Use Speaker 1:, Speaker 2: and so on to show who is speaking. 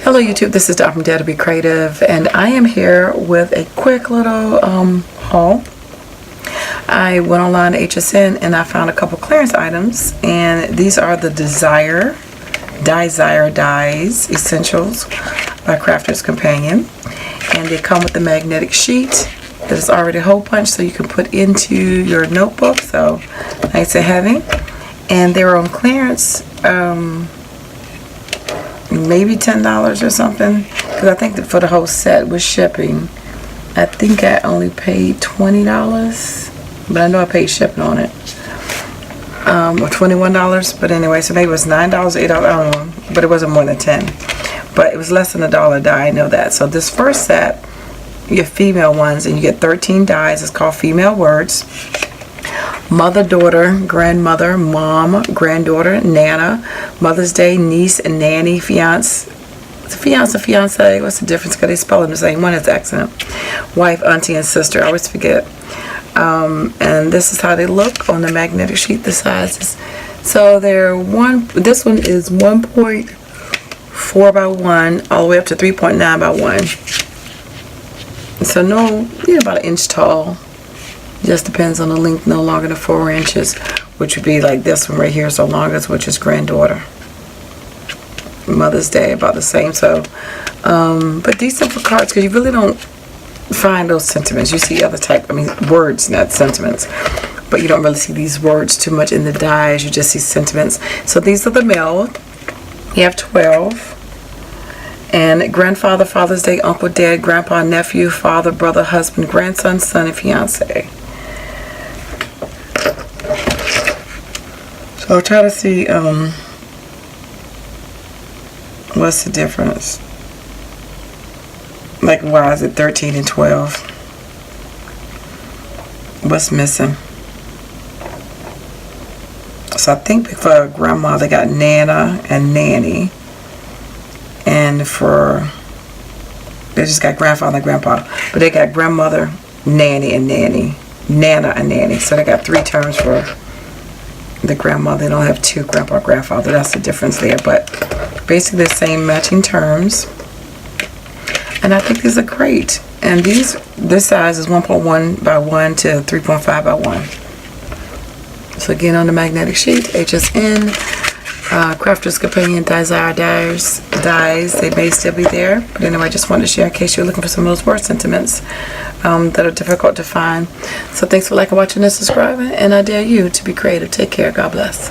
Speaker 1: Hello YouTube, this is Dot from DaretoBeCreative, and I am here with a quick little haul. I went online to HSN and I found a couple clearance items, and these are the Desire Dies Essentials by Crafter's Companion, and they come with the magnetic sheet that is already hole punched so you can put into your notebook, so nice and heavy. And they were on clearance, maybe $10 or something, because I think that for the whole set with shipping, I think I only paid $20, but I know I paid shipping on it, or $21, but anyway, so maybe it was $9, $8, I don't know, but it wasn't more than 10, but it was less than $1 die, I know that. So this first set, you get female ones, and you get 13 dies. It's called Female Words. Mother, daughter, grandmother, mom, granddaughter, nana, Mother's Day, niece, and nanny, fiance, what's the difference? Because they spell them the same. One is accent. Wife, auntie, and sister. I always forget. And this is how they look on the magnetic sheet, the sizes. So this one is 1.4 by 1 all the way up to 3.9 by 1. So about an inch tall. Just depends on the length, no longer than 4 inches, which would be like this one right here, so longest, which is granddaughter. Mother's Day, about the same. So, but decent for cards, because you really don't find those sentiments. You see other words, not sentiments, but you don't really see these words too much in the dies. You just see sentiments. So these are the male. You have 12. And grandfather, Father's Day, uncle, dad, grandpa, nephew, father, brother, husband, grandson, son, and fiance. So I'll try to see what's the difference. Like, why is it 13 and 12? What's missing? So I think for grandma they got Nana and Nanny. And they just got grandfather and grandpa. But they got grandmother, nanny, and nanny. Nana and nanny. So they got 3 terms for the grandmother. They don't have 2, grandpa and grandfather. That's the difference there. But basically the same matching terms. And I think these are great. And this size is 1.1 by 1 to 3.5 by 1. So again, on the magnetic sheet, HSN. Crafter's Companion Desire Dies. They may still be there, but anyway, I just wanted to share in case you're looking for some of those word sentiments that are difficult to find. So thanks for liking, watching, and subscribing, and I dare you to be creative. Take care. God bless.